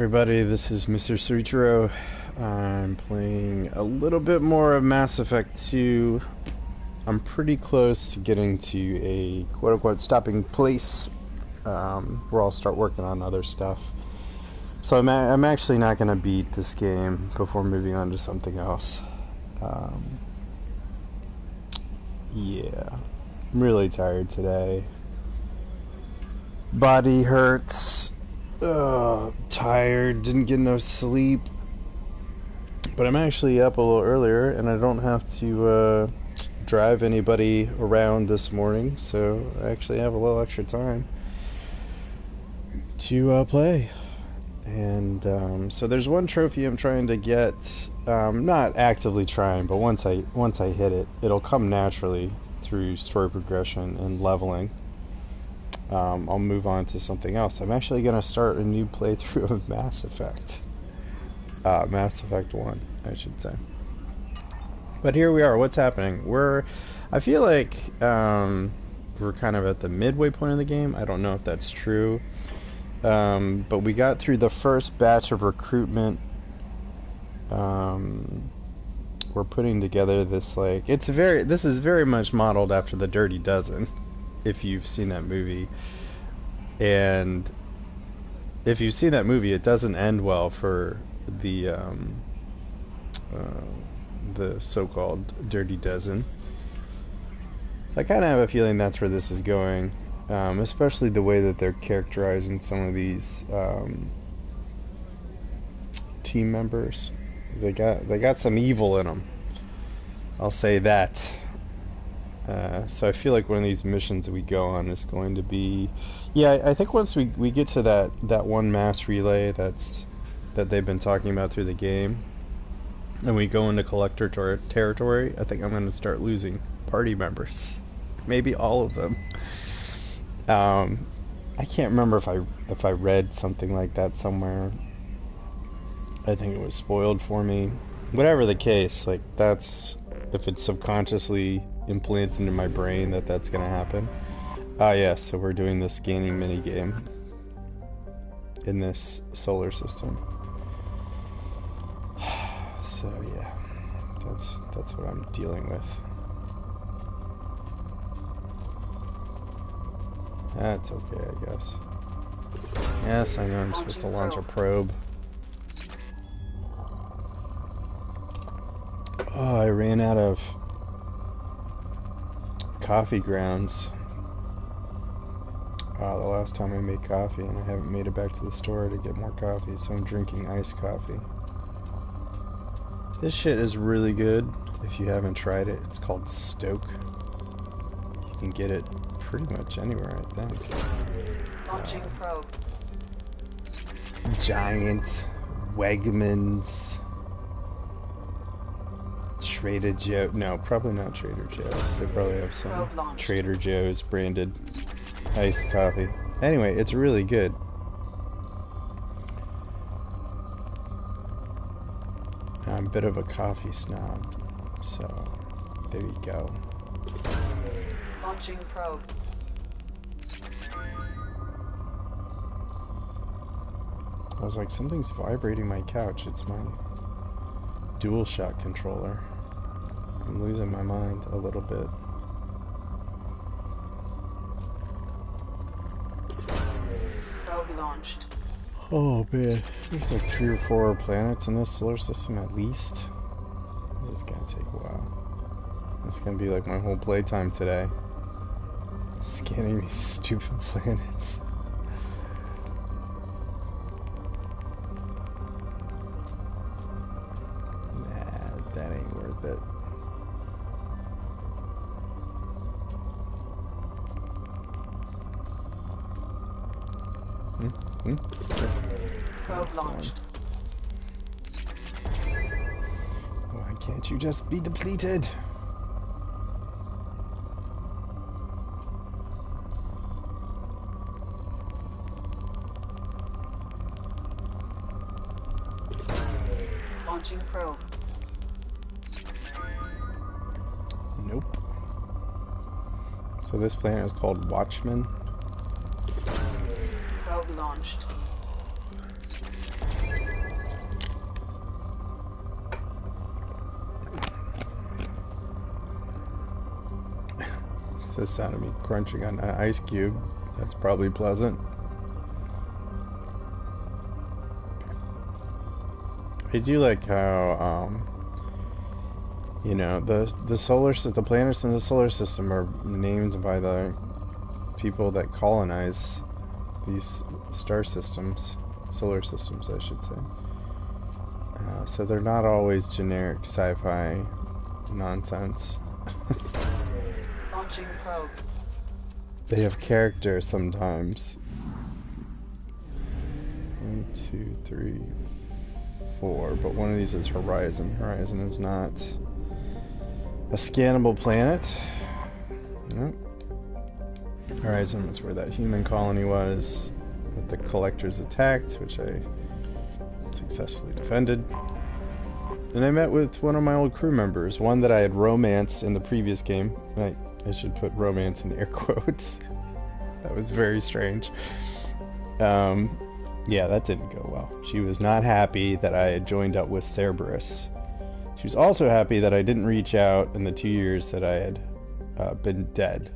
everybody, this is MrSoichiro. I'm playing a little bit more of Mass Effect 2. I'm pretty close to getting to a quote-unquote stopping place where I'll start working on other stuff. So I'm actually not going to beat this game before moving on to something else. Yeah, I'm really tired today. Body hurts. Tired, didn't get enough sleep. But I'm actually up a little earlier, and I don't have to drive anybody around this morning, so I actually have a little extra time to play. And so there's one trophy I'm trying to get. Not actively trying, but once I hit it, it'll come naturally through story progression and leveling. I'll move on to something else. I'm actually going to start a new playthrough of Mass Effect. Mass Effect 1, I should say. But here we are. What's happening? I feel like we're kind of at the midway point of the game. I don't know if that's true. But we got through the first batch of recruitment. We're putting together this, like, this is very much modeled after The Dirty Dozen, if you've seen that movie. And if you've seen that movie, it doesn't end well for the so-called Dirty Dozen. So I kind of have a feeling that's where this is going, especially the way that they're characterizing some of these team members. They got some evil in them. I'll say that. So I feel like one of these missions we go on is going to be... Yeah, I think once we get to that one mass relay that they've been talking about through the game, and we go into collector territory, I think I'm going to start losing party members. Maybe all of them. I can't remember if I read something like that somewhere. I think it was spoiled for me. Whatever the case, like, that's... If it's subconsciously implanted into my brain that's gonna happen. Yeah, so we're doing this scanning minigame in this solar system. So yeah, that's what I'm dealing with. That's okay, I guess. Yes, I know I'm supposed to launch a probe. Oh, I ran out of coffee grounds the last time I made coffee, and I haven't made it back to the store to get more coffee, so I'm drinking iced coffee. This shit is really good. If you haven't tried it, it's called Stoke. You can get it pretty much anywhere, I think. Launching probe. Giant, Wegmans, Trader Joe. No, probably not Trader Joe's. They probably have some Trader Joe's branded iced coffee. Anyway, it's really good. I'm a bit of a coffee snob, so there you go. Launching probe. I was like, something's vibrating my couch. It's my DualShock controller. I'm losing my mind a little bit. Probe launched. Oh man, there's like 3 or 4 planets in this solar system at least. This is gonna take a while. It's gonna be like my whole playtime today. Scanning these stupid planets. Nah, that ain't worth it. Probe launched. Why can't you just be depleted? Launching probe. Nope. So this planet is called Watchman. Probe launched. The sound of me crunching on an ice cube. That's probably pleasant. I do like how, you know, the planets in the solar system are named by the people that colonize these star systems, solar systems, I should say. So they're not always generic sci-fi nonsense. Launching probe. They have character sometimes. 1, 2, 3, 4. But one of these is Horizon. Horizon is not a scannable planet. Nope. Horizon is where that human colony was that the collectors attacked, which I successfully defended. And I met with one of my old crew members, one that I had romanced in the previous game. I should put romance in air quotes. That was very strange. Yeah, that didn't go well. She was not happy that I had joined up with Cerberus. She was also happy that I didn't reach out in the 2 years that I had been dead.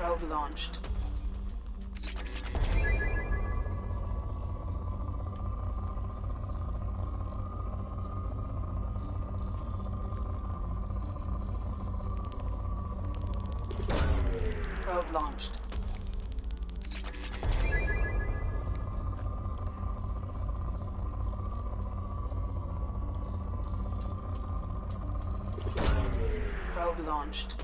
Probe launched. Probe launched. Probe launched.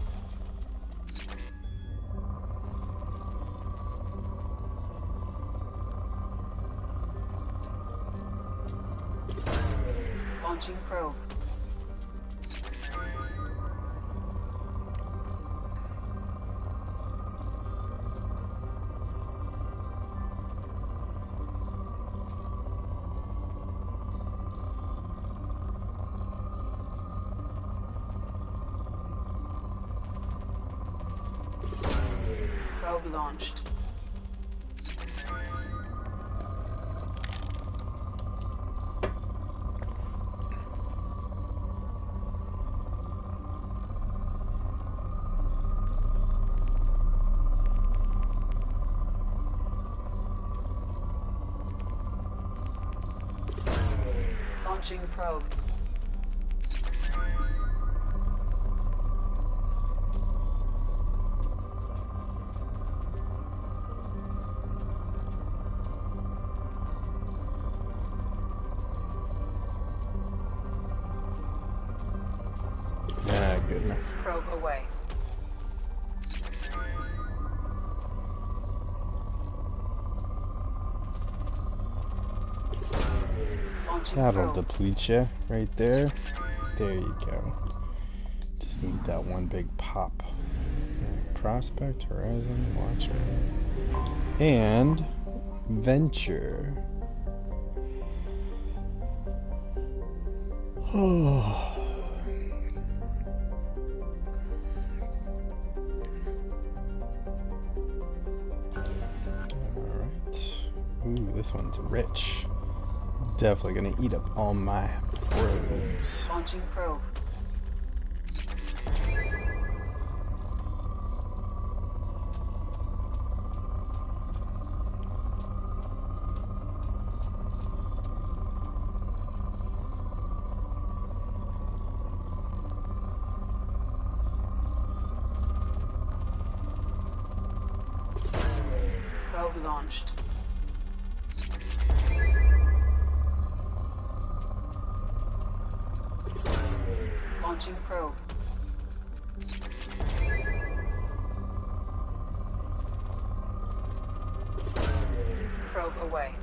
Launching probe. Probe launched. Launching probe. Ah, good enough. Probe away. Launching That'll probe. deplete you right there. There you go. Just need that one big pop. Okay, Prospect, Horizon, Watcher, and Venture. Oh. Alright. Ooh, this one's rich. Definitely gonna eat up all my probes. Launching probe. Probe launched. Launching probe. Probe away.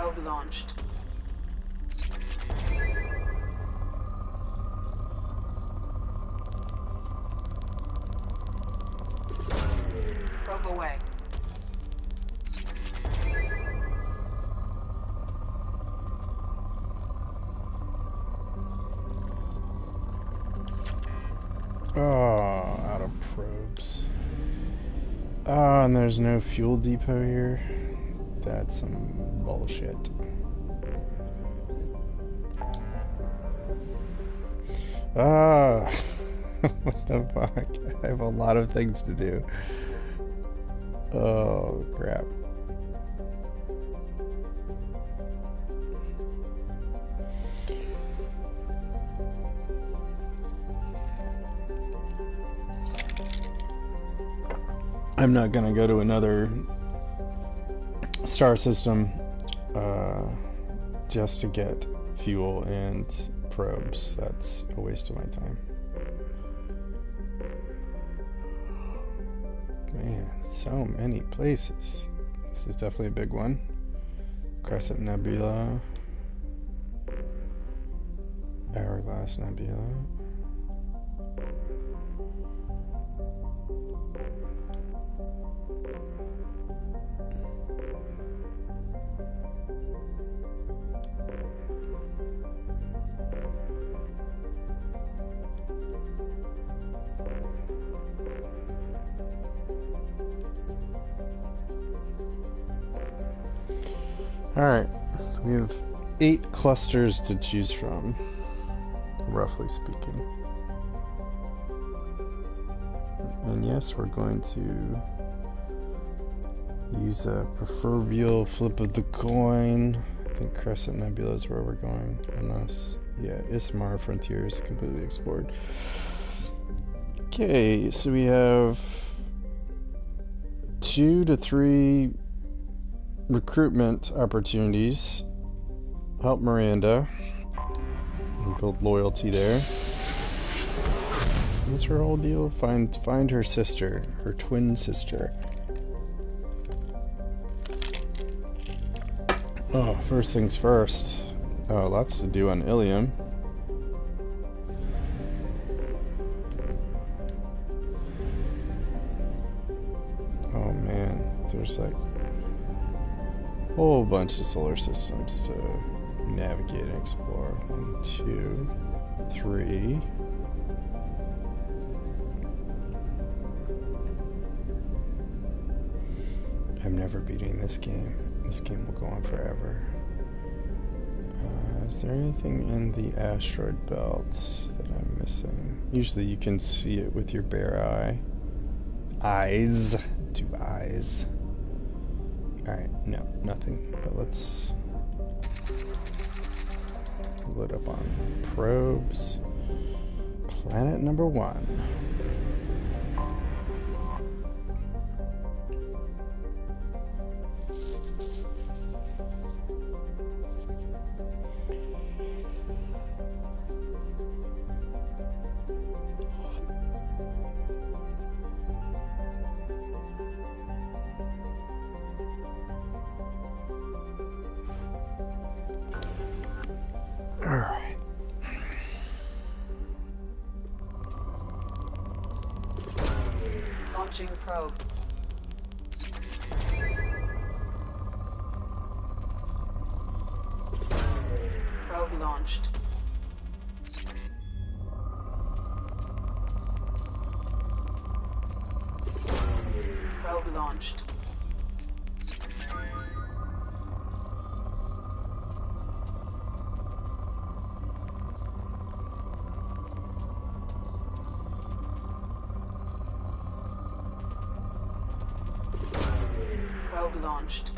Probe launched. Probe away. Oh, out of probes. Oh, and there's no fuel depot here. That's some bullshit. Ah, what the fuck? I have a lot of things to do. Oh, crap. I'm not gonna go to another star system just to get fuel and probes. That's a waste of my time. Man, so many places. This is definitely a big one. Crescent Nebula. Hourglass Nebula. Alright, we have 8 clusters to choose from, roughly speaking. And yes, we're going to use a proverbial flip of the coin. I think Crescent Nebula is where we're going, unless, yeah, Ismar Frontier is completely explored. Okay, so we have 2 to 3 recruitment opportunities. Help Miranda and build loyalty there. What's her whole deal? Find her sister, her twin sister. Oh, first things first. Oh, lots to do on Ilium. Oh man, there's like whole bunch of solar systems to navigate and explore. 1, 2, 3. I'm never beating this game. This game will go on forever. Is there anything in the asteroid belt that I'm missing? Usually you can see it with your bare eye. Eyes. 2 eyes. Alright, no, nothing. But let's load up on probes. Planet number 1. Alright. Launching probe. Probe launched. Probe launched. Probe launched.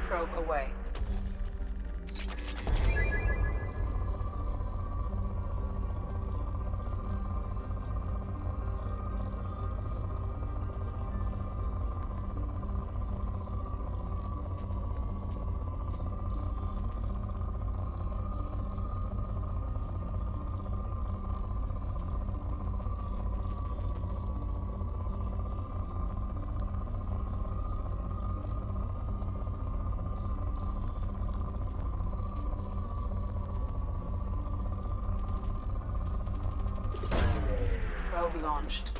Probe away. Probe launched.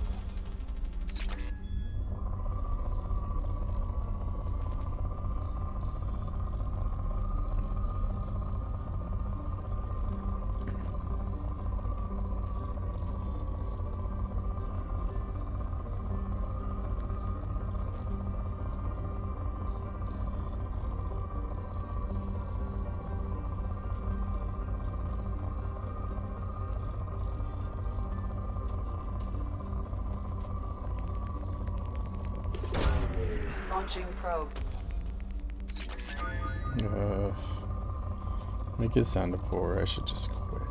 Launching probe. Make it sound poor. I should just quit.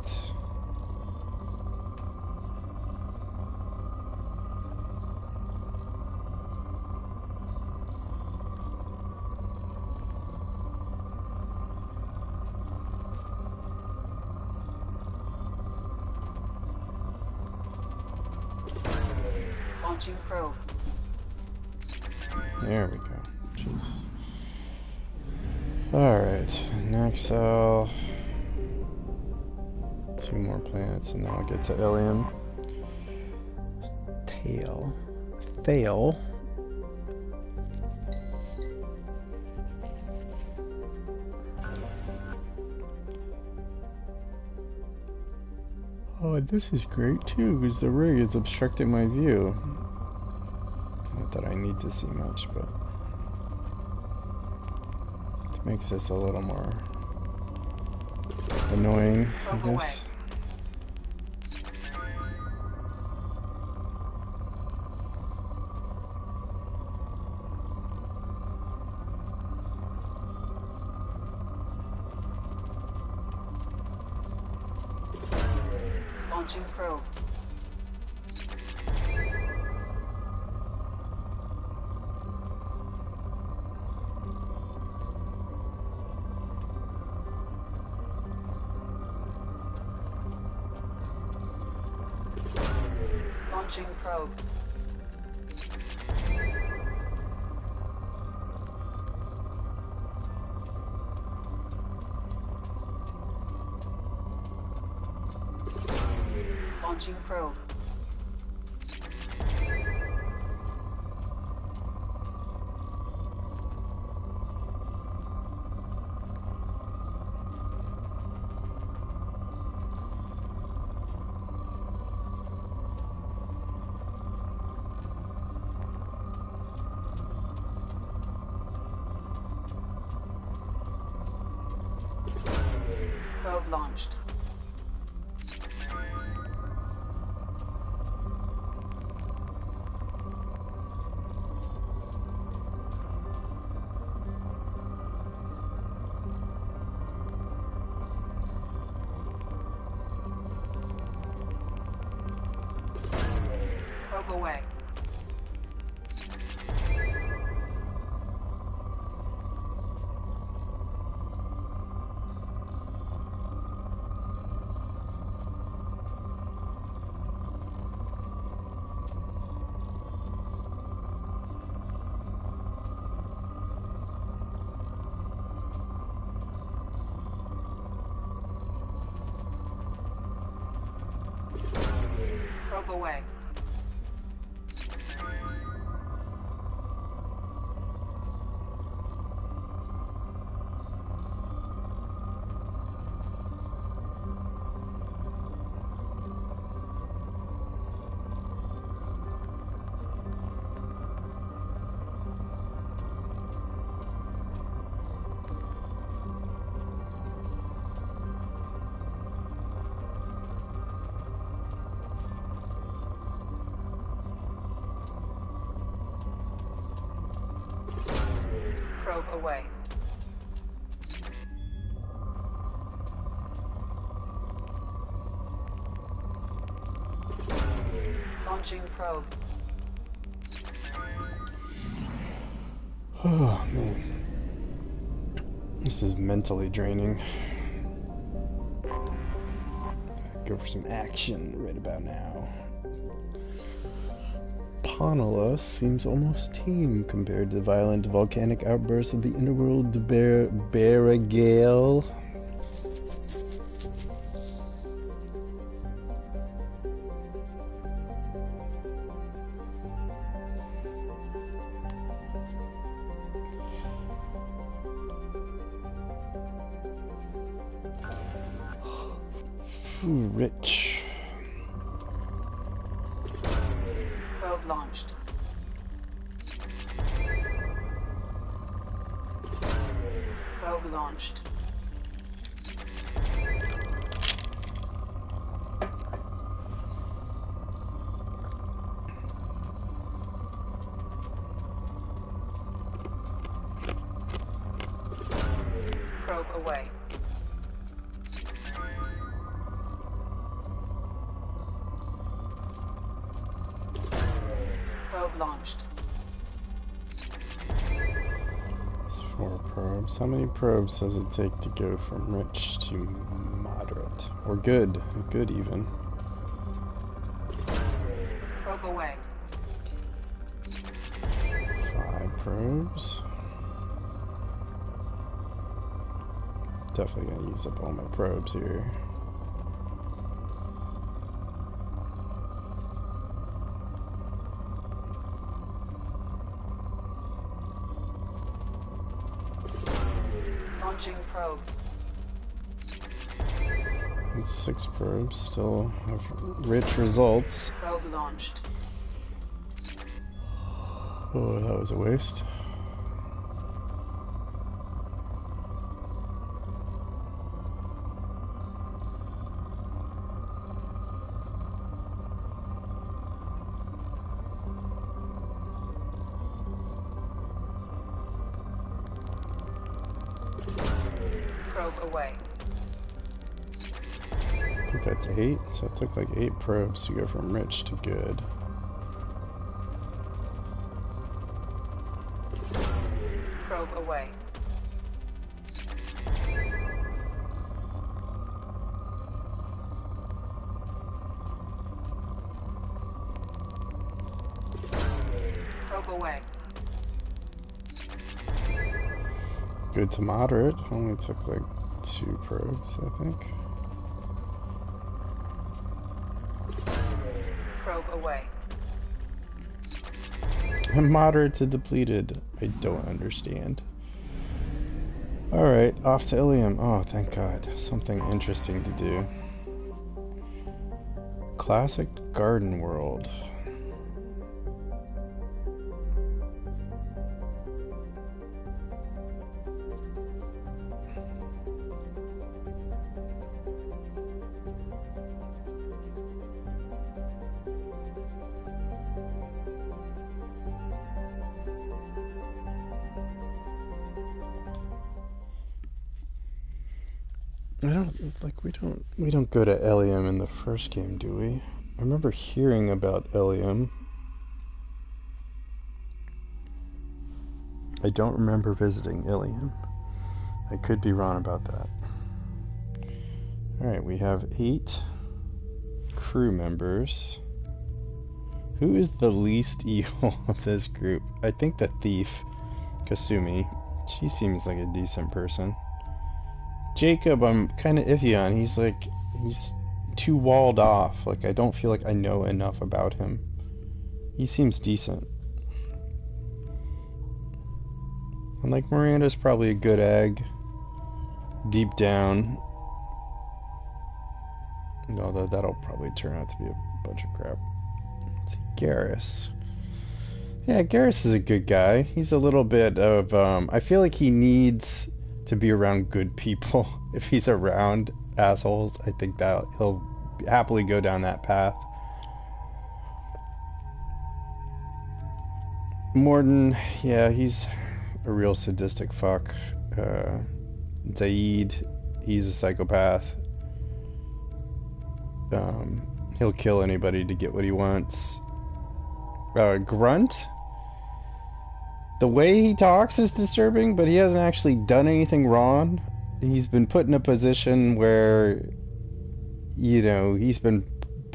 Launching probe. There we go. Jeez. Alright, next I'll... 2 more planets and then I'll get to Ilium. Fail. Oh, this is great too, because the rig is obstructing my view. Not that I need to see much, but it makes this a little more annoying, I guess. Launching probe. Launching probe. Launching probe. Probe launched. Probe away. Probe away. Probe away. Launching probe. Oh man, this is mentally draining. Go for some action right about now. Panola seems almost tame compared to the violent volcanic outbursts of the underworld Baragale. Ooh, rich. Probe launched. Probe launched. Probe away. Probe launched. 4 probes. How many probes does it take to go from rich to moderate? Or good? Good even. Probe away. 5 probes. Definitely gonna use up all my probes here. Launching probe. It's 6 probes. Still have rich results. Probe launched. Oh, that was a waste. Probe away. I think that's 8. So it took like 8 probes to go from rich to good. Probe away. Probe away. Good to moderate. Only took like 2 probes, I think. Probe away. And moderate to depleted. I don't understand. Alright, off to Ilium. Oh, thank God. Something interesting to do. Classic Garden World. We don't go to Ilium in the first game, do we? I remember hearing about Ilium. I don't remember visiting Ilium. I could be wrong about that. Alright, we have 8 crew members. Who is the least evil of this group? I think the thief, Kasumi. She seems like a decent person. Jacob, I'm kind of iffy on. He's too walled off. Like, I don't feel like I know enough about him. He seems decent. And like, Miranda's probably a good egg. Deep down. Although that'll probably turn out to be a bunch of crap. Let's see, Garrus. Yeah, Garrus is a good guy. He's a little bit of, I feel like he needs to be around good people. If he's around assholes, I think that he'll happily go down that path. Morden, yeah, he's a real sadistic fuck. Zaid, he's a psychopath. He'll kill anybody to get what he wants. Grunt, the way he talks is disturbing, but he hasn't actually done anything wrong. He's been put in a position where, you know, he's been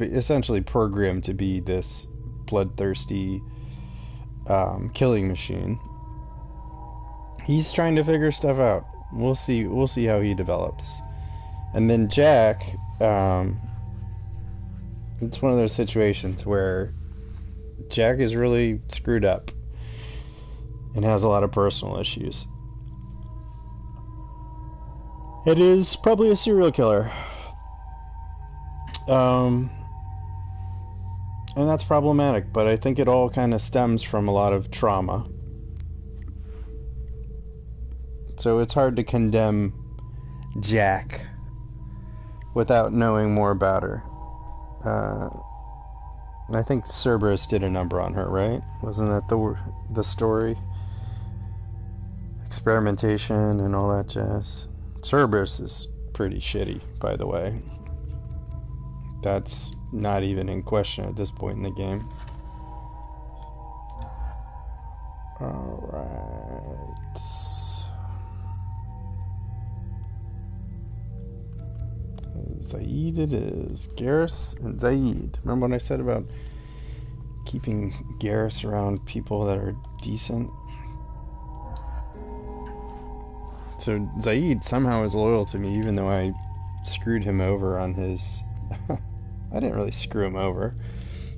essentially programmed to be this bloodthirsty killing machine. He's trying to figure stuff out. We'll see how he develops. And then Jack, it's one of those situations where Jack is really screwed up and has a lot of personal issues. It is probably a serial killer. Um, and that's problematic, but I think it all kind of stems from a lot of trauma. So it's hard to condemn Jack without knowing more about her. Uh, I think Cerberus did a number on her, right? Wasn't that the story? Experimentation and all that jazz. Cerberus is pretty shitty, by the way. That's not even in question at this point in the game. Alright. Zaid it is. Garrus and Zaid. Remember when I said about keeping Garrus around people that are decent? So Zaid somehow is loyal to me, even though I screwed him over on his... I didn't really screw him over.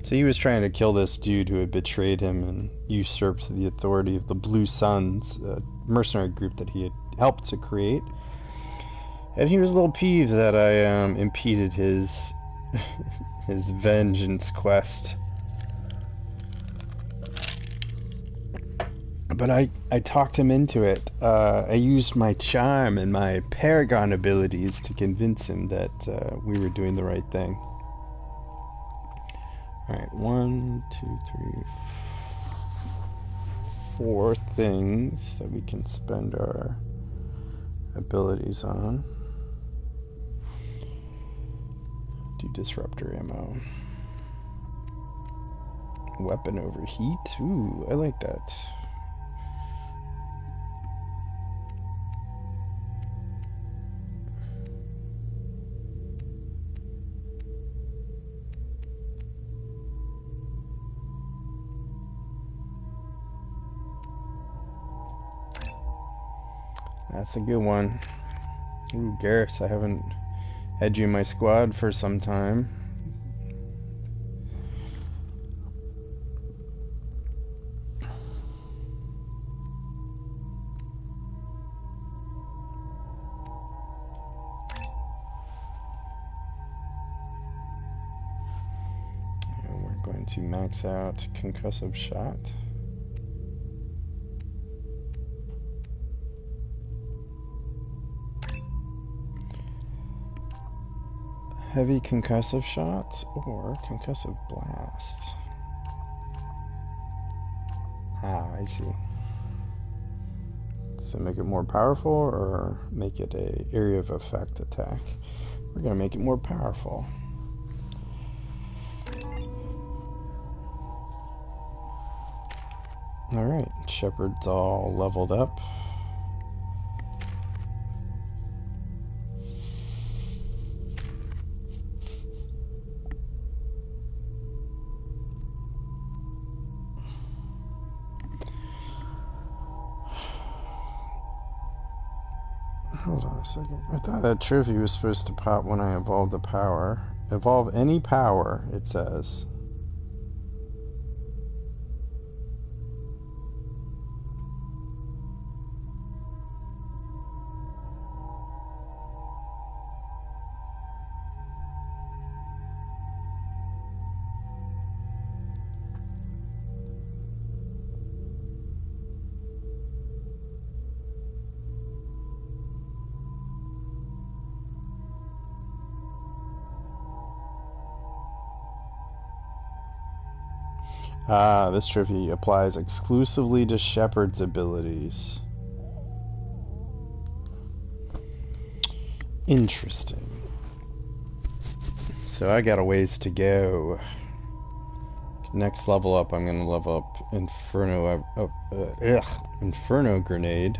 So he was trying to kill this dude who had betrayed him and usurped the authority of the Blue Suns, a mercenary group that he had helped to create. And he was a little peeved that I impeded his his vengeance quest. But I talked him into it. I used my charm and my paragon abilities to convince him that we were doing the right thing. Alright, 1, 2, 3, 4 things that we can spend our abilities on. Do disruptor ammo. Weapon overheat. Ooh, I like that. That's a good one. Ooh, Garrus, I haven't had you in my squad for some time. And we're going to max out concussive shot. Heavy concussive shots or concussive blast. Ah, I see. So make it more powerful or make it a area of effect attack? We're gonna make it more powerful. Alright, Shepard's all leveled up. Hold on a second. I thought that trophy was supposed to pop when I evolved the power. Evolve any power, it says. Ah, this trophy applies exclusively to Shepard's abilities. Interesting. So I got a ways to go. Next level up, I'm going to level up Inferno Grenade.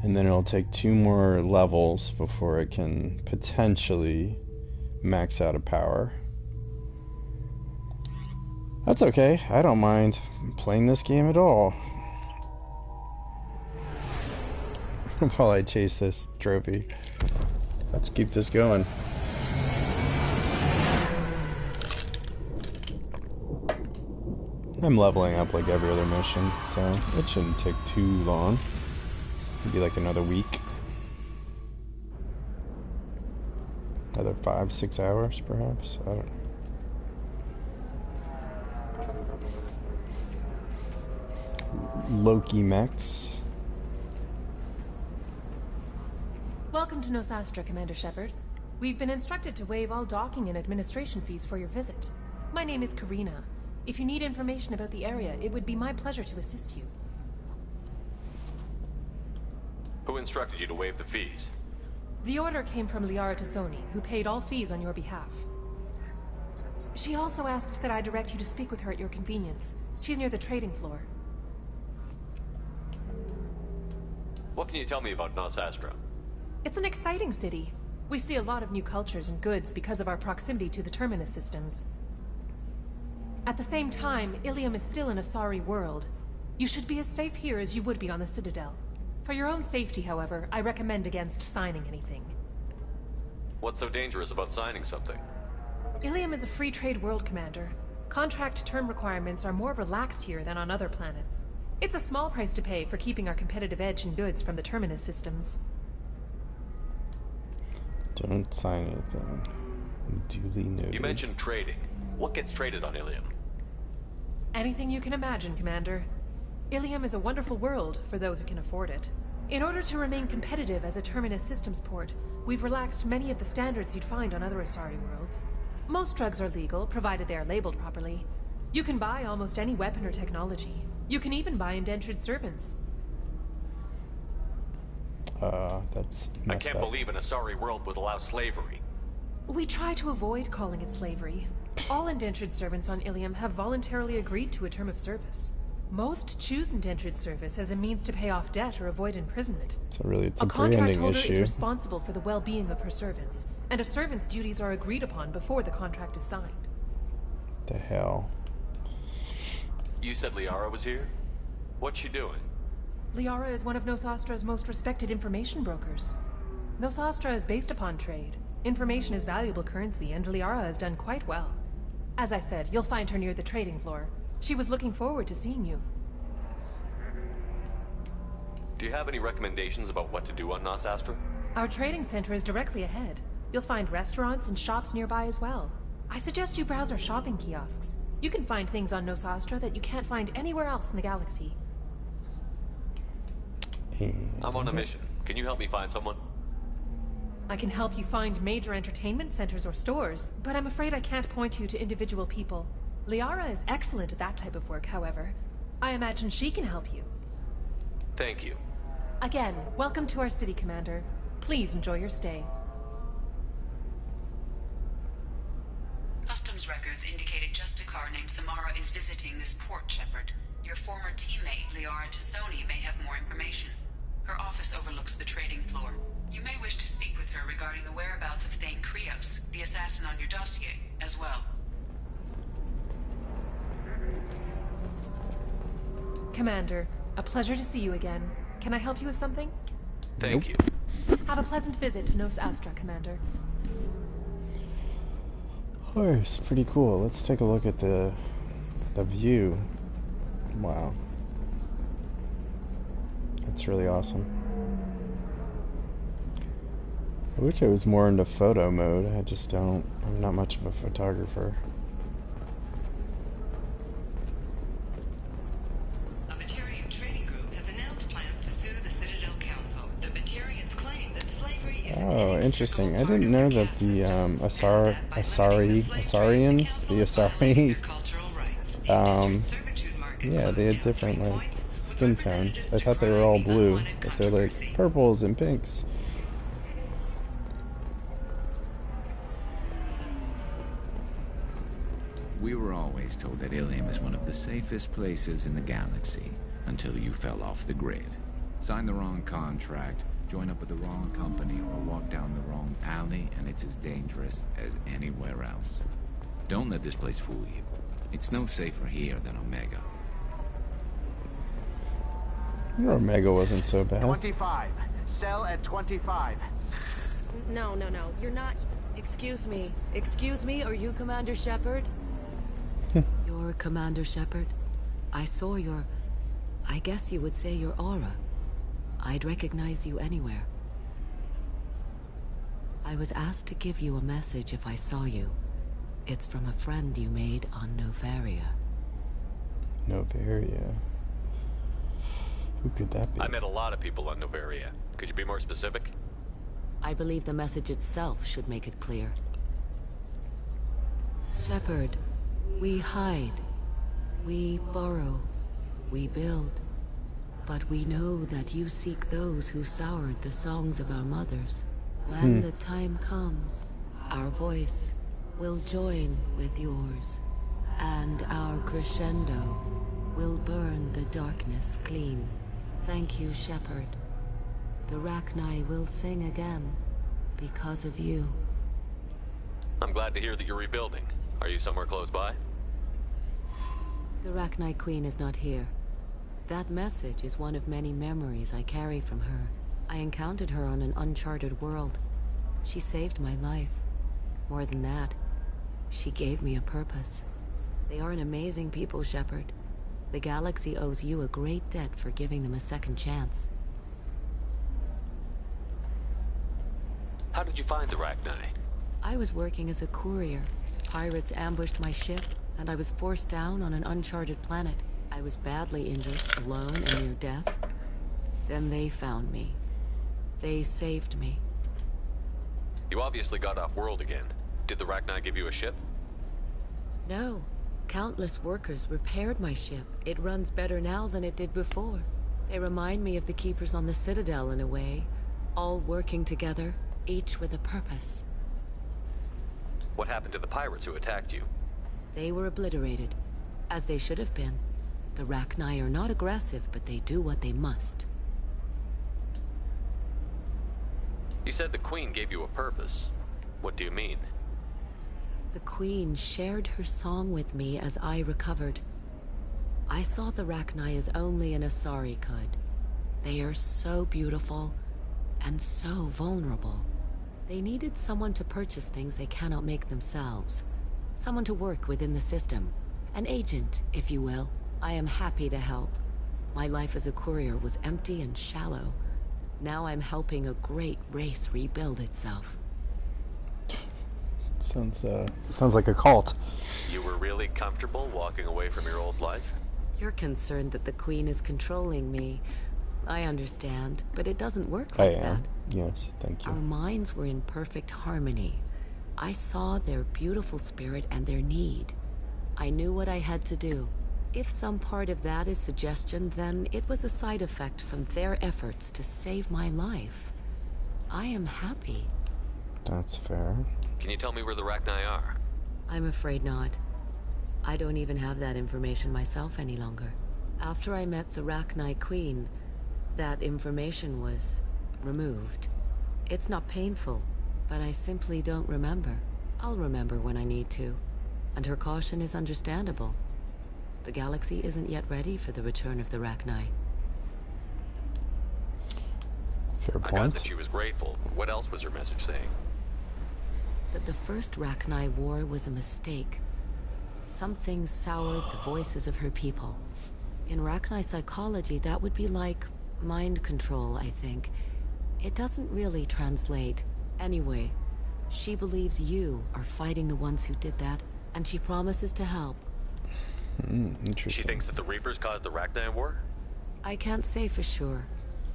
And then it'll take 2 more levels before it can potentially max out a power. That's okay. I don't mind playing this game at all. While I chase this trophy. Let's keep this going. I'm leveling up like every other mission, so it shouldn't take too long. Maybe like another week. Another 5-6 hours, perhaps. I don't know. Loki mechs. Welcome to Nosastra, Commander Shepard. We've been instructed to waive all docking and administration fees for your visit. My name is Karina. If you need information about the area, it would be my pleasure to assist you. Who instructed you to waive the fees? The order came from Liara Tassoni, who paid all fees on your behalf. She also asked that I direct you to speak with her at your convenience. She's near the trading floor. What can you tell me about Nosastra? It's an exciting city. We see a lot of new cultures and goods because of our proximity to the Terminus systems. At the same time, Ilium is still an Asari world. You should be as safe here as you would be on the Citadel. For your own safety, however, I recommend against signing anything. What's so dangerous about signing something? Ilium is a free trade world, Commander. Contract term requirements are more relaxed here than on other planets. It's a small price to pay for keeping our competitive edge in goods from the Terminus systems. Don't sign anything. Duly noted. You mentioned trading. What gets traded on Ilium? Anything you can imagine, Commander. Ilium is a wonderful world for those who can afford it. In order to remain competitive as a Terminus systems port, we've relaxed many of the standards you'd find on other Asari worlds. Most drugs are legal, provided they are labeled properly. You can buy almost any weapon or technology. You can even buy indentured servants. That's I messed can't up. believe an Asari world would allow slavery. We try to avoid calling it slavery. All indentured servants on Ilium have voluntarily agreed to a term of service. Most choose indentured service as a means to pay off debt or avoid imprisonment. So really, it's A a contract branding holder is issue. responsible for the well-being of her servants, and a servant's duties are agreed upon before the contract is signed. The hell? You said Liara was here? What's she doing? Liara is one of Nosastra's most respected information brokers. Nosastra is based upon trade. Information is valuable currency, and Liara has done quite well. As I said, you'll find her near the trading floor. She was looking forward to seeing you. Do you have any recommendations about what to do on Nosastra? Our trading center is directly ahead. You'll find restaurants and shops nearby as well. I suggest you browse our shopping kiosks. You can find things on Nosastra that you can't find anywhere else in the galaxy. I'm on a mission. Can you help me find someone? I can help you find major entertainment centers or stores, but I'm afraid I can't point you to individual people. Liara is excellent at that type of work, however. I imagine she can help you. Thank you. Again, welcome to our city, Commander. Please enjoy your stay. Customs records indicated just a car named Samara is visiting this port, Shepard. Your former teammate, Liara Tassoni, may have more information. Her office overlooks the trading floor. You may wish to speak with her regarding the whereabouts of Thane Krios, the assassin on your dossier, as well. Commander, a pleasure to see you again. Can I help you with something? Thank you. Have a pleasant visit to Nos Astra, Commander. Horse, pretty cool. Let's take a look at the view. Wow. That's really awesome. I wish I was more into photo mode. I just don't. I'm not much of a photographer. A Batarian trading group has announced plans to sue the Citadel Council. The Batarians claim that slavery is Oh, interesting. I didn't know that the Asarians, yeah, they had different like skin tones. I thought they were all blue, but they're like purples and pinks. We were always told that Ilium is one of the safest places in the galaxy, until you fell off the grid. Signed the wrong contract, join up with the wrong company, or walk down the wrong alley, and it's as dangerous as anywhere else. Don't let this place fool you. It's no safer here than Omega. Your Omega wasn't so bad. 25. Sell at 25. No, you're not. Excuse me, are you Commander Shepard? You're Commander Shepard? I saw your... I guess you would say your aura. I'd recognize you anywhere. I was asked to give you a message if I saw you. It's from a friend you made on Novaria. Novaria. Who could that be? I met a lot of people on Novaria. Could you be more specific? I believe the message itself should make it clear. Shepard, we hide. We borrow. We build. But we know that you seek those who soured the songs of our mothers. When the time comes, our voice will join with yours, and our crescendo will burn the darkness clean. Thank you, Shepard. The Rachni will sing again because of you. I'm glad to hear that you're rebuilding. Are you somewhere close by? The Rachni Queen is not here. That message is one of many memories I carry from her. I encountered her on an uncharted world. She saved my life. More than that, she gave me a purpose. They are an amazing people, Shepard. The galaxy owes you a great debt for giving them a second chance. How did you find the Rachni? I was working as a courier. Pirates ambushed my ship, and I was forced down on an uncharted planet. I was badly injured, alone and near death. Then they found me. They saved me. You obviously got off world again. Did the Rachni give you a ship? No. Countless workers repaired my ship. It runs better now than it did before. They remind me of the Keepers on the Citadel in a way. All working together, each with a purpose. What happened to the pirates who attacked you? They were obliterated, as they should have been. The Rachni are not aggressive, but they do what they must. You said the Queen gave you a purpose. What do you mean? The Queen shared her song with me as I recovered. I saw the Rachni as only an Asari could. They are so beautiful, and so vulnerable. They needed someone to purchase things they cannot make themselves. Someone to work within the system. An agent, if you will. I am happy to help. My life as a courier was empty and shallow. Now I'm helping a great race rebuild itself. Sounds like a cult. You were really comfortable walking away from your old life? You're concerned that the Queen is controlling me. I understand, but it doesn't work I like that. am. Yes, thank Our you. minds were in perfect harmony. I saw their beautiful spirit and their need. I knew what I had to do. If some part of that is suggestion, then it was a side effect from their efforts to save my life. I am happy. That's fair. Can you tell me where the Rachni are? I'm afraid not. I don't even have that information myself any longer. After I met the Rachni Queen, that information was removed. It's not painful, but I simply don't remember. I'll remember when I need to. And her caution is understandable. The galaxy isn't yet ready for the return of the Rachni. Fair I got point. that she was grateful. What else was her message saying? That the first Rachni war was a mistake. Something soured the voices of her people. In Rachni psychology, that would be like mind control, I think. It doesn't really translate. Anyway, she believes you are fighting the ones who did that, and she promises to help. Interesting. She thinks that the Reapers caused the Rachni war? I can't say for sure,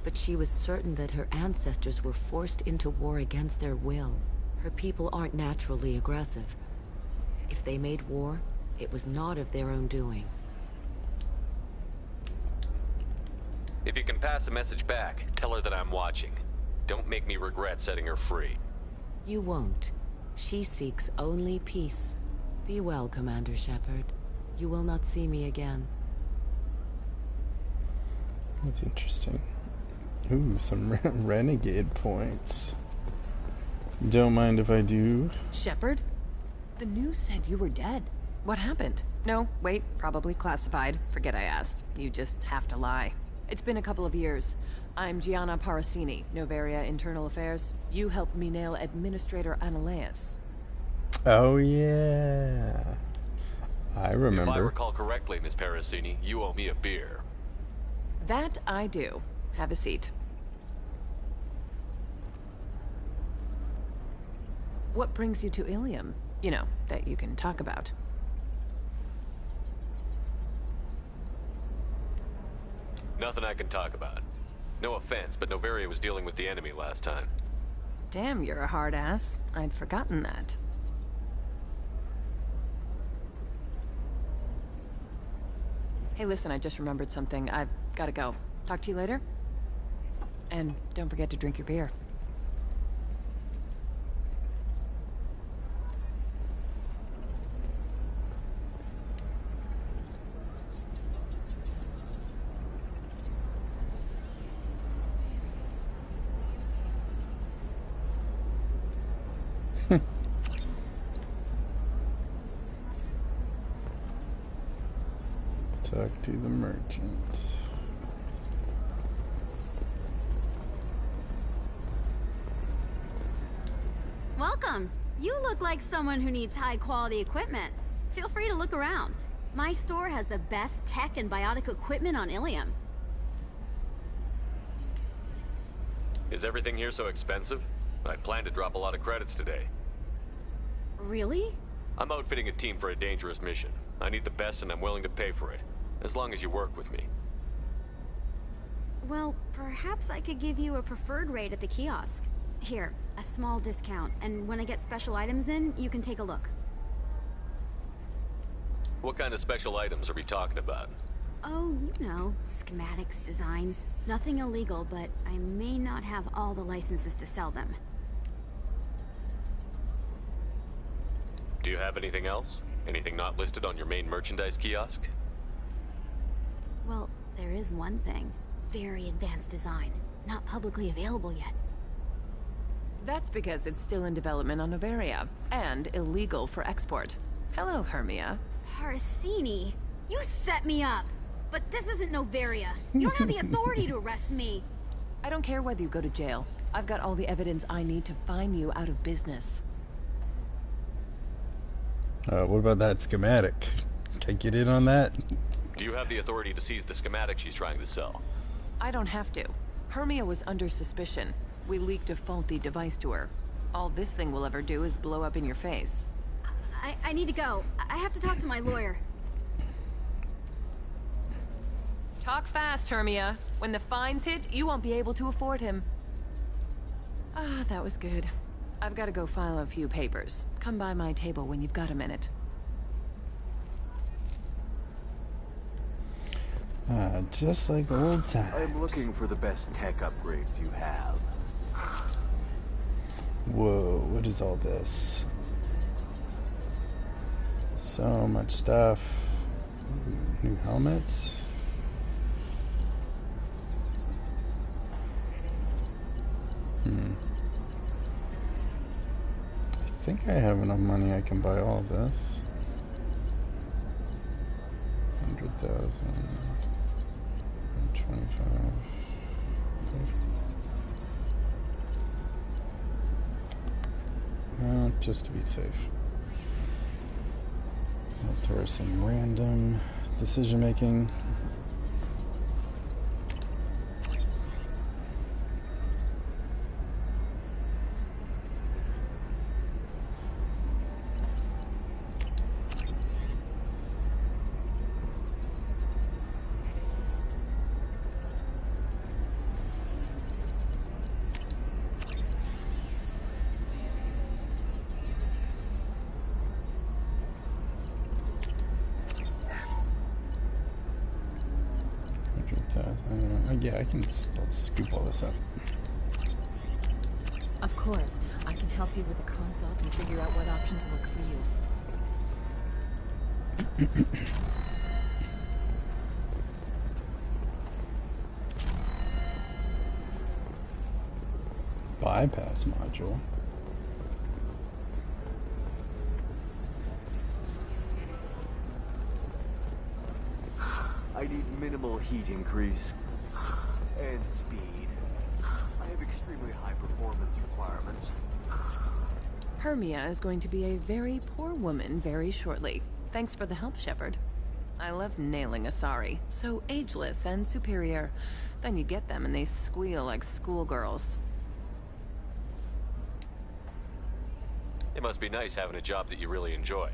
but she was certain that her ancestors were forced into war against their will. Her people aren't naturally aggressive. If they made war, it was not of their own doing. If you can pass a message back, tell her that I'm watching. Don't make me regret setting her free. You won't. She seeks only peace. Be well, Commander Shepard. You will not see me again. That's interesting. Ooh, some renegade points. Don't mind if I do. Shepard? The news said you were dead. What happened? No, wait, probably classified. Forget I asked. You just have to lie. It's been a couple of years. I'm Gianna Parasini, Novaria Internal Affairs. You helped me nail Administrator Analeas. Oh yeah, I If I remember. recall correctly, Miss Parasini, you owe me a beer. That I do. Have a seat. What brings you to Ilium? You know, that you can talk about. Nothing I can talk about. No offense, but Novaria was dealing with the enemy last time. Damn, you're a hard ass. I'd forgotten that. Hey, listen, I just remembered something. I've gotta go. Talk to you later? And don't forget to drink your beer. Talk to the merchant. Welcome. You look like someone who needs high-quality equipment. Feel free to look around. My store has the best tech and biotic equipment on Ilium. Is everything here so expensive? I plan to drop a lot of credits today. Really? I'm outfitting a team for a dangerous mission. I need the best and I'm willing to pay for it. As long as you work with me. Well, perhaps I could give you a preferred rate at the kiosk. Here, a small discount, and when I get special items in, you can take a look. What kind of special items are we talking about? Oh, you know, schematics, designs. Nothing illegal, but I may not have all the licenses to sell them. Do you have anything else? Anything not listed on your main merchandise kiosk? Well, there is one thing. Very advanced design. Not publicly available yet. That's because it's still in development on Novaria, and illegal for export. Hello, Hermia. Parasini, you set me up! But this isn't Novaria. You don't have the authority to arrest me! I don't care whether you go to jail. I've got all the evidence I need to fine you out of business. What about that schematic? Can I get in on that? Do you have the authority to seize the schematic she's trying to sell? I don't have to. Hermia was under suspicion. We leaked a faulty device to her. All this thing will ever do is blow up in your face. I need to go. I have to talk to my lawyer. Talk fast, Hermia. When the fines hit, you won't be able to afford him. Ah, that was good. I've got to go file a few papers. Come by my table when you've got a minute. Just like old times. I'm looking for the best tech upgrades you have. Whoa, what is all this? So much stuff. Ooh, new helmets. I think I have enough money I can buy all this. 100,000. 25. Just to be safe. There are some random decision making. Yeah, I can still scoop all this up. Of course, I can help you with a consult and figure out what options work for you. Bypass module. I need minimal heat increase. And speed. I have extremely high performance requirements. Hermia is going to be a very poor woman very shortly. Thanks for the help, Shepard. I love nailing Asari. So ageless and superior. Then you get them and they squeal like schoolgirls. It must be nice having a job that you really enjoy.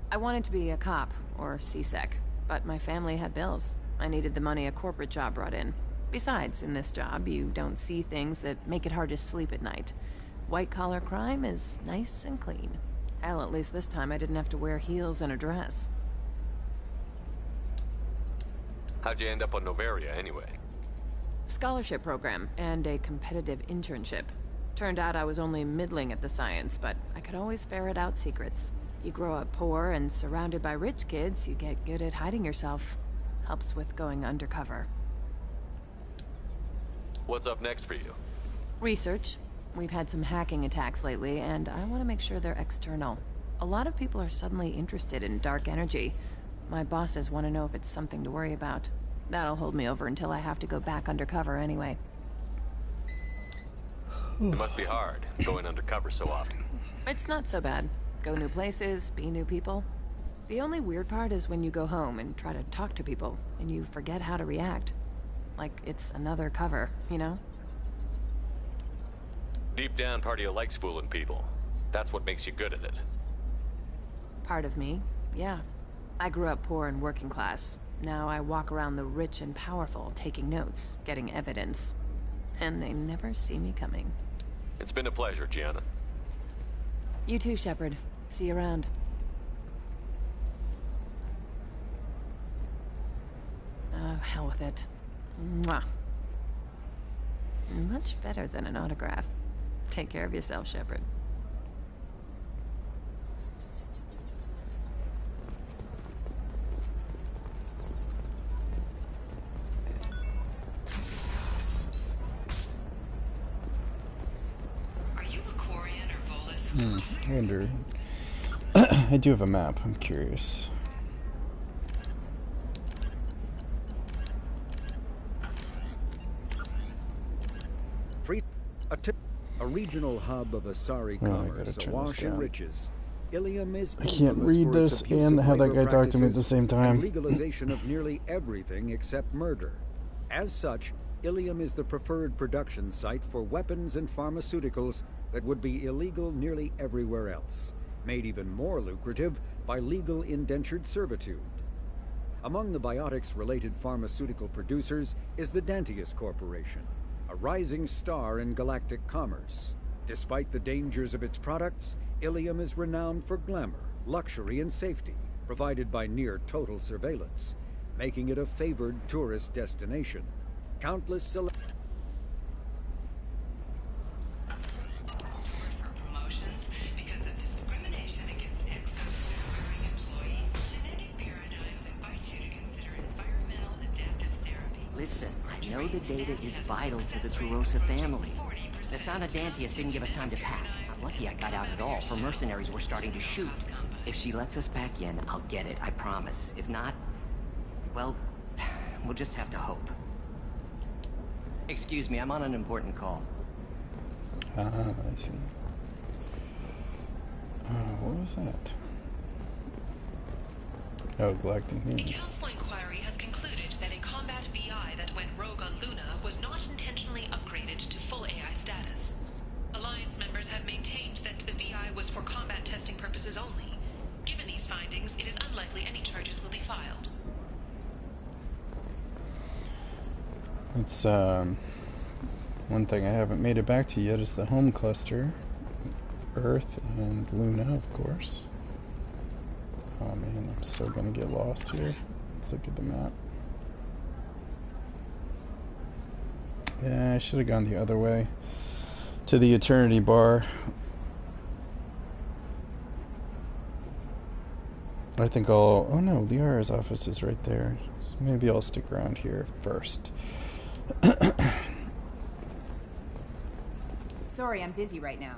I wanted to be a cop, or CSEC, but my family had bills. I needed the money a corporate job brought in. Besides, in this job, you don't see things that make it hard to sleep at night. White-collar crime is nice and clean. Hell, at least this time I didn't have to wear heels and a dress. How'd you end up on Novaria, anyway? Scholarship program, and a competitive internship. Turned out I was only middling at the science, but I could always ferret out secrets. You grow up poor and surrounded by rich kids, you get good at hiding yourself. Helps with going undercover. What's up next for you? Research. We've had some hacking attacks lately, and I want to make sure they're external. A lot of people are suddenly interested in dark energy. My bosses want to know if it's something to worry about. That'll hold me over until I have to go back undercover anyway. It must be hard, going undercover so often. It's not so bad. Go new places, be new people. The only weird part is when you go home and try to talk to people, and you forget how to react. Like it's another cover, you know? Deep down, part of you likes fooling people. That's what makes you good at it. Part of me, yeah. I grew up poor and working class. Now I walk around the rich and powerful, taking notes, getting evidence. And they never see me coming. It's been a pleasure, Gianna. You too, Shepard. See you around. Oh, hell with it. Mwah. Much better than an autograph. Take care of yourself, Shepard. Are you Aquarian or Volus? I wonder. I do have a map. I'm curious. A regional hub of Asari commerce, awash in riches. Ilium is I can't read this and have that guy talk to me at the same time. Legalization of nearly everything except murder. As such, Ilium is the preferred production site for weapons and pharmaceuticals that would be illegal nearly everywhere else, made even more lucrative by legal indentured servitude. Among the biotics-related pharmaceutical producers is the Dantius Corporation, a rising star in galactic commerce. Despite the dangers of its products, Ilium is renowned for glamour, luxury, and safety, provided by near-total surveillance, making it a favored tourist destination. Countless promotions because of discrimination against exoskeleton employees. Genetic paradigms invite you to consider environmental adaptive therapy. Listen, I know the data is vital to the Kurosa family. The Sana Dantius didn't give us time to pack. I'm lucky I got out at all, for mercenaries were starting to shoot. If she lets us back in, I'll get it, I promise. If not, well, we'll just have to hope. Excuse me, I'm on an important call. Ah, I see. What was that? Oh, Galactic News. A council inquiry has concluded that a combat VI that went rogue on Luna was not intentionally upgraded to full AI status. Alliance members have maintained that the VI was for combat testing purposes only. Given these findings, it is unlikely any charges will be filed. It's, one thing I haven't made it back to yet is the home cluster. Earth and Luna, of course. Oh man, I'm so gonna get lost here. Let's look at the map. Yeah, I should have gone the other way. To the Eternity Bar. I think I'll... Oh no, Liara's office is right there. So maybe I'll stick around here first. Sorry, I'm busy right now.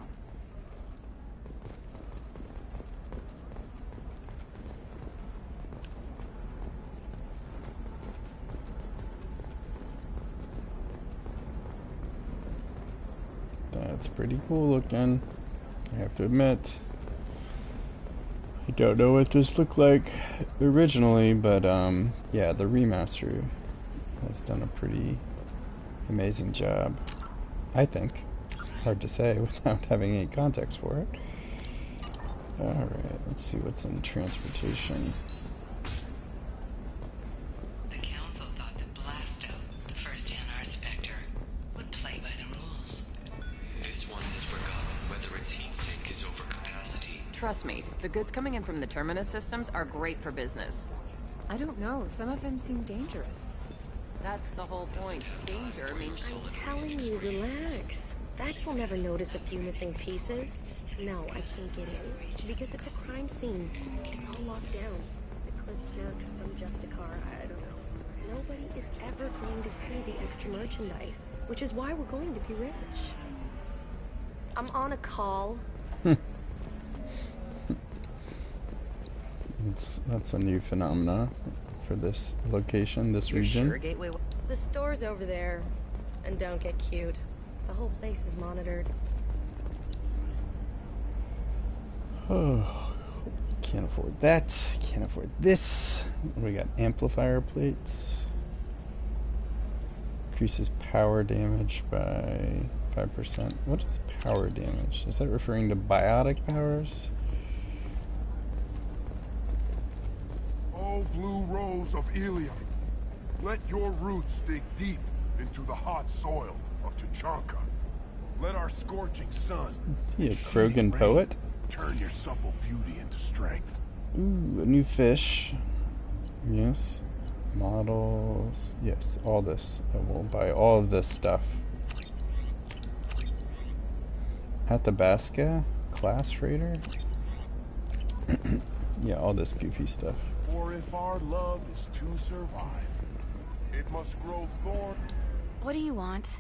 That's pretty cool looking, I have to admit. I don't know what this looked like originally, but yeah, the remaster has done a pretty amazing job, I think. Hard to say without having any context for it. Alright, let's see what's in transportation. The council thought that Blasto, the first NR Spectre, would play by the rules. This one has forgotten whether its heat sink is over capacity. Trust me, the goods coming in from the Terminus systems are great for business. I don't know. Some of them seem dangerous. That's the whole point. Danger means... I'm telling you, relax. Vax will never notice a few missing pieces. No, I can't get in. Because it's a crime scene. It's all locked down. Eclipse Mercs, some Justicar, I don't know. Nobody is ever going to see the extra merchandise. Which is why we're going to be rich. I'm on a call. That's a new phenomena for this location, this region. Sure, Gateway. The store's over there. And don't get cute. The whole place is monitored. Oh, can't afford that. Can't afford this. We got amplifier plates. Increases power damage by 5%. What is power damage? Is that referring to biotic powers? Oh, blue rose of Ilium, let your roots dig deep into the hot soil of Tuchanka. Let our scorching sun, Is he a Krogan poet? turn your supple beauty into strength. Ooh, a new fish. Yes. Models. Yes, all this. I will buy all of this stuff. Athabasca? Class freighter? Yeah, all this goofy stuff. For if our love is to survive, it must grow thorn. What do you want?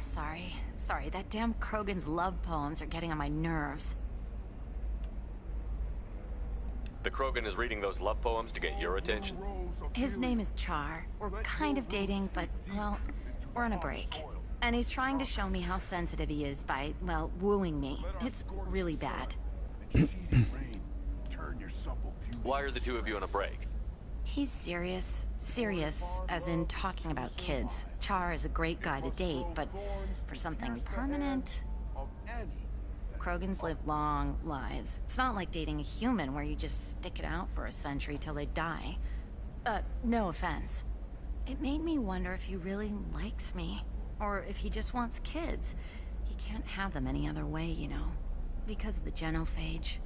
Sorry, that damn Krogan's love poems are getting on my nerves. The Krogan is reading those love poems to get your attention? His name is Char. We're kind of dating, but, well, we're on a break. And he's trying to show me how sensitive he is by, well, wooing me. It's really bad. Why are the two of you on a break? He's serious. Serious, as in talking about kids. Char is a great guy to date, but for something permanent... Krogans live long lives. It's not like dating a human where you just stick it out for a century till they die. No offense. It made me wonder if he really likes me. Or if he just wants kids. He can't have them any other way, you know. Because of the genophage.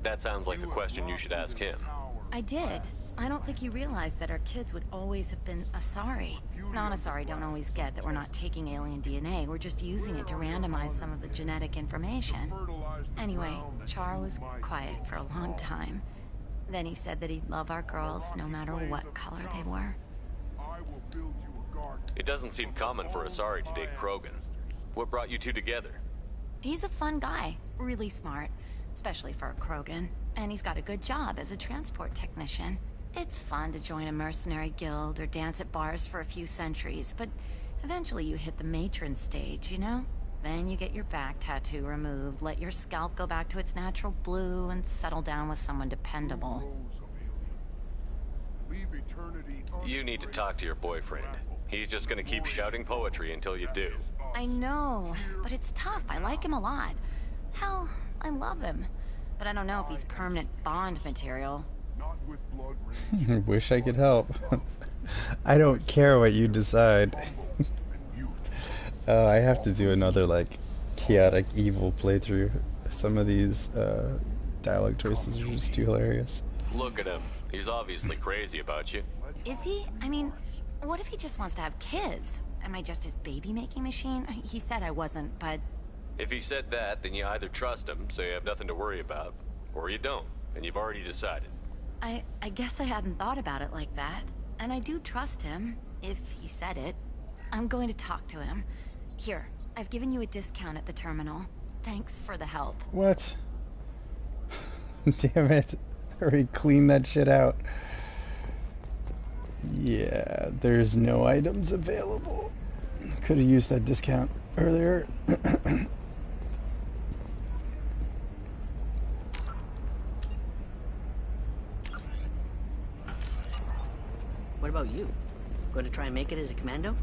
That sounds like the question you should ask him. I did. I don't think you realized that our kids would always have been Asari. Non-Asari don't always get that we're not taking alien DNA, we're just using it to randomize some of the genetic information. Anyway, Char was quiet for a long time. Then he said that he'd love our girls no matter what color they were. It doesn't seem common for Asari to date Krogan. What brought you two together? He's a fun guy, really smart, especially for a Krogan. And he's got a good job as a transport technician. It's fun to join a mercenary guild or dance at bars for a few centuries, but eventually you hit the matron stage, you know? Then you get your back tattoo removed, let your scalp go back to its natural blue, and settle down with someone dependable. You need to talk to your boyfriend. He's just gonna keep shouting poetry until you do. I know, but it's tough. I like him a lot. Hell, I love him. But I don't know if he's permanent Bond material. Wish I could help. I don't care what you decide. I have to do another, like, chaotic evil playthrough. Some of these dialogue choices are just too hilarious. Look at him. He's obviously crazy about you. Is he? I mean, what if he just wants to have kids? Am I just his baby-making machine? He said I wasn't, but... If he said that, then you either trust him, so you have nothing to worry about, or you don't, and you've already decided. I guess I hadn't thought about it like that. And I do trust him, if he said it. I'm going to talk to him. Here, I've given you a discount at the terminal. Thanks for the help. What? Damn it. Hurry, clean that shit out. Yeah, there's no items available. Could have used that discount earlier. What about you? Going to try and make it as a commando?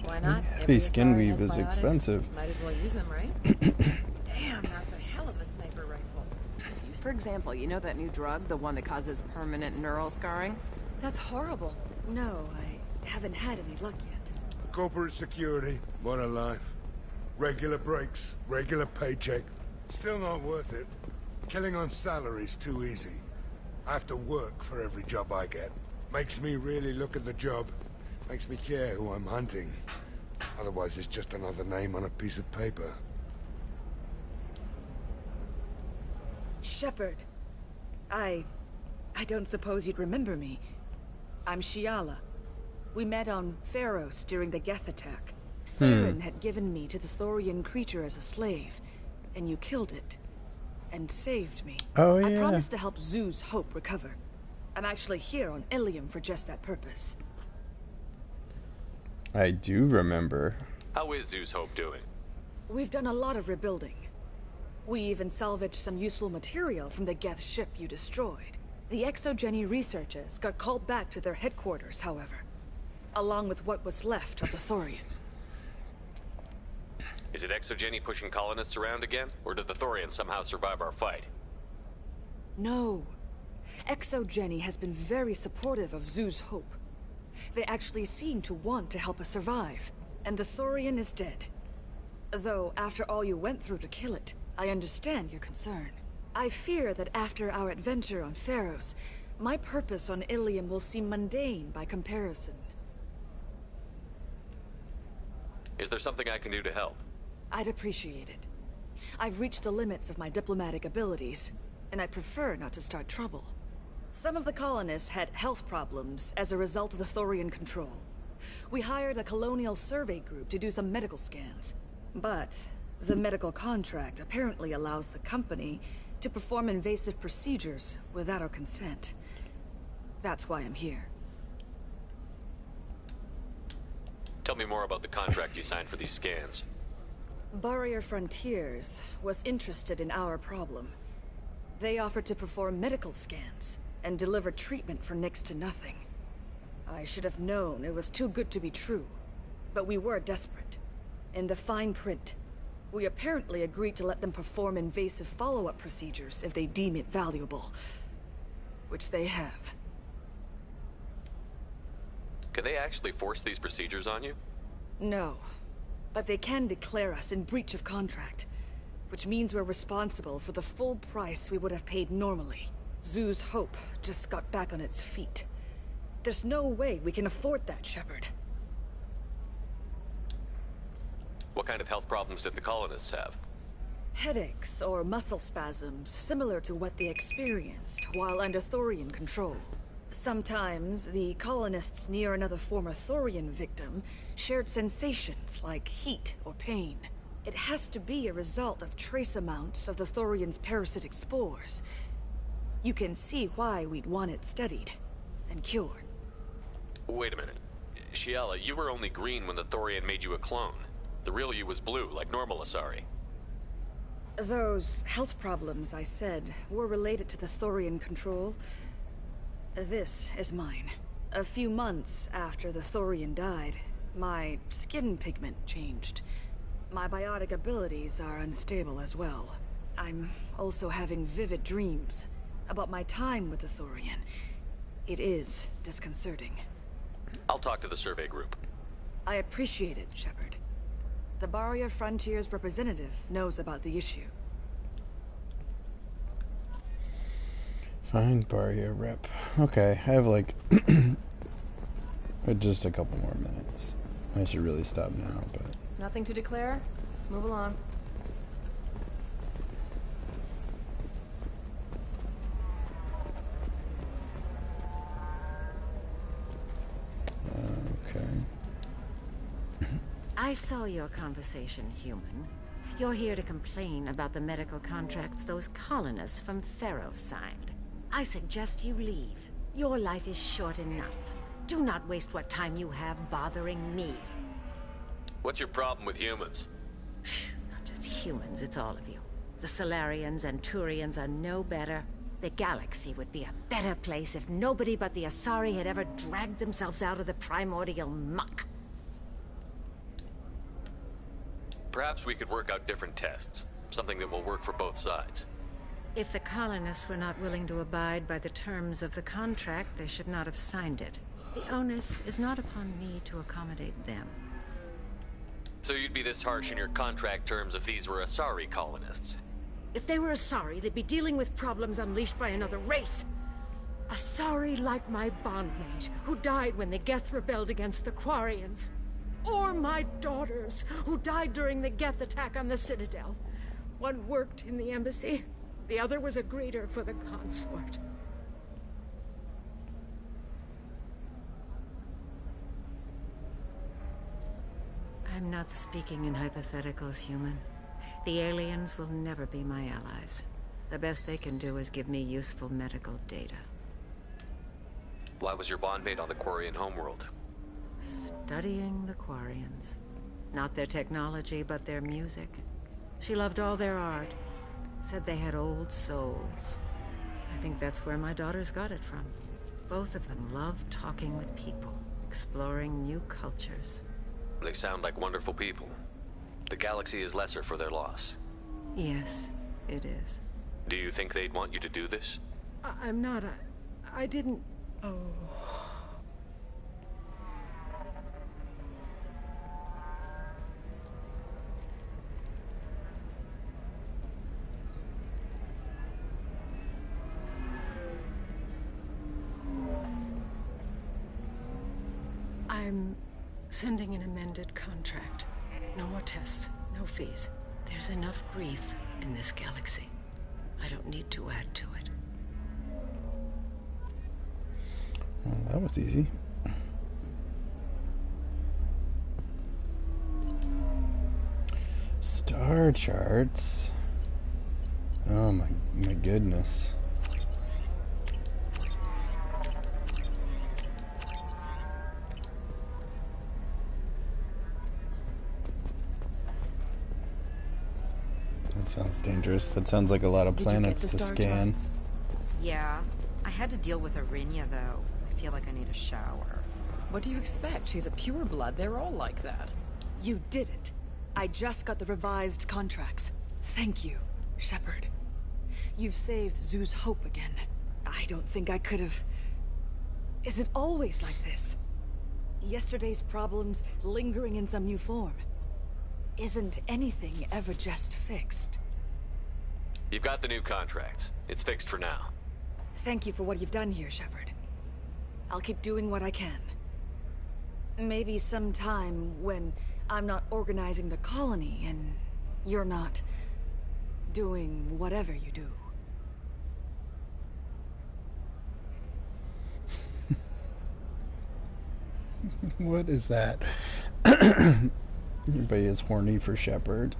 Why not? Heavy skin weave is Antibiotics. expensive. Might as well use them, right? Damn, that's a hell of a sniper rifle. For example, you know that new drug, the one that causes permanent neural scarring? That's horrible. No, I haven't had any luck yet. Corporate security, what a life. Regular breaks, regular paycheck. Still not worth it. Killing on salary's too easy. I have to work for every job I get. Makes me really look at the job. Makes me care who I'm hunting. Otherwise, it's just another name on a piece of paper. Shepard. I don't suppose you'd remember me. I'm Shiala. We met on Pharos during the Geth attack. Saren had given me to the Thorian creature as a slave, and you killed it. And saved me. Oh, yeah. I promised to help Zeus Hope recover. I'm actually here on Ilium for just that purpose. I do remember. How is Zeus Hope doing? We've done a lot of rebuilding. We even salvaged some useful material from the Geth ship you destroyed. The Exogeny researchers got called back to their headquarters, however, along with what was left of the Thorian. Is it Exogeny pushing colonists around again? Or did the Thorians somehow survive our fight? No. Exogeny has been very supportive of Zeus Hope. They actually seem to want to help us survive, and the Thorian is dead. Though, after all you went through to kill it, I understand your concern. I fear that after our adventure on Pharos, my purpose on Ilium will seem mundane by comparison. Is there something I can do to help? I'd appreciate it. I've reached the limits of my diplomatic abilities, and I prefer not to start trouble. Some of the colonists had health problems as a result of the Thorian control. We hired a colonial survey group to do some medical scans. But the medical contract apparently allows the company to perform invasive procedures without our consent. That's why I'm here. Tell me more about the contract you signed for these scans. Barrier Frontiers was interested in our problem. They offered to perform medical scans and deliver treatment for next to nothing. I should have known it was too good to be true, but we were desperate. In the fine print, we apparently agreed to let them perform invasive follow-up procedures if they deem it valuable, which they have. Can they actually force these procedures on you? No. But they can declare us in breach of contract, which means we're responsible for the full price we would have paid normally. Zeus Hope just got back on its feet. There's no way we can afford that, Shepard. What kind of health problems did the colonists have? Headaches or muscle spasms similar to what they experienced while under Thorian control. Sometimes, the colonists near another former Thorian victim shared sensations like heat or pain. It has to be a result of trace amounts of the Thorian's parasitic spores. You can see why we'd want it studied and cured. Wait a minute. Shiala, you were only green when the Thorian made you a clone. The real you was blue, like normal Asari. Those health problems I said were related to the Thorian control. This is mine. A few months after the Thorian died, my skin pigment changed. My biotic abilities are unstable as well. I'm also having vivid dreams about my time with the Thorian. It is disconcerting. I'll talk to the survey group. I appreciate it, Shepard. The Barrier Frontiers representative knows about the issue. Fine, Barrier rep. Okay, I have like just a couple more minutes. I should really stop now, but... Nothing to declare? Move along. Okay. I saw your conversation, human. You're here to complain about the medical contracts those colonists from Pharos signed. I suggest you leave. Your life is short enough. Do not waste what time you have bothering me. What's your problem with humans? Not just humans, it's all of you. The Solarians and Turians are no better. The galaxy would be a better place if nobody but the Asari had ever dragged themselves out of the primordial muck. Perhaps we could work out different tests. Something that will work for both sides. If the colonists were not willing to abide by the terms of the contract, they should not have signed it. The onus is not upon me to accommodate them. So you'd be this harsh in your contract terms if these were Asari colonists? If they were Asari, they'd be dealing with problems unleashed by another race. Asari like my bondmate, who died when the Geth rebelled against the Quarians. Or my daughters, who died during the Geth attack on the Citadel. One worked in the embassy, the other was a greeter for the consort. I'm not speaking in hypotheticals, human. The aliens will never be my allies. The best they can do is give me useful medical data. Why was your bondmate on the Quarian homeworld? Studying the Quarians. Not their technology, but their music. She loved all their art. Said they had old souls. I think that's where my daughters got it from. Both of them loved talking with people, exploring new cultures. They sound like wonderful people. The galaxy is lesser for their loss. Yes, it is. Do you think they'd want you to do this? I'm not. I didn't. Oh. I'm sending an amended contract. No more tests, no fees. There's enough grief in this galaxy. I don't need to add to it. Well, that was easy. Star charts. Oh my goodness. That sounds dangerous. That sounds like a lot of planets to scan. Charts? Yeah. I had to deal with Arinya, though. I feel like I need a shower. What do you expect? She's a pureblood. They're all like that. You did it. I just got the revised contracts. Thank you, Shepard. You've saved Zoo's hope again. I don't think I could have... Is it always like this? Yesterday's problems lingering in some new form. Isn't anything ever just fixed? You've got the new contract. It's fixed for now. Thank you for what you've done here, Shepard. I'll keep doing what I can. Maybe sometime when I'm not organizing the colony and you're not doing whatever you do. What is that? Everybody is horny for Shepard.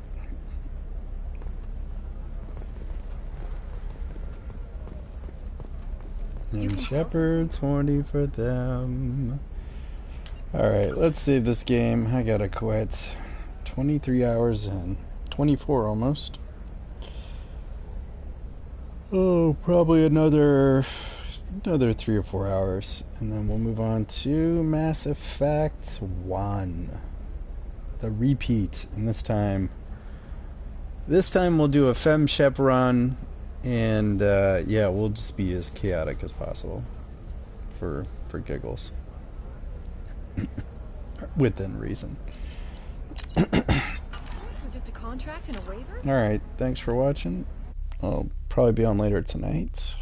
And Shepard's horny for them. Alright, let's save this game. I gotta quit. 23 hours in. 24 almost. Oh, probably another 3 or 4 hours. And then we'll move on to Mass Effect 1. The repeat. And this time we'll do a FemShep run. And yeah, we'll just be as chaotic as possible for giggles. Within reason. Just a contract and a waiver? Alright, thanks for watching. I'll probably be on later tonight.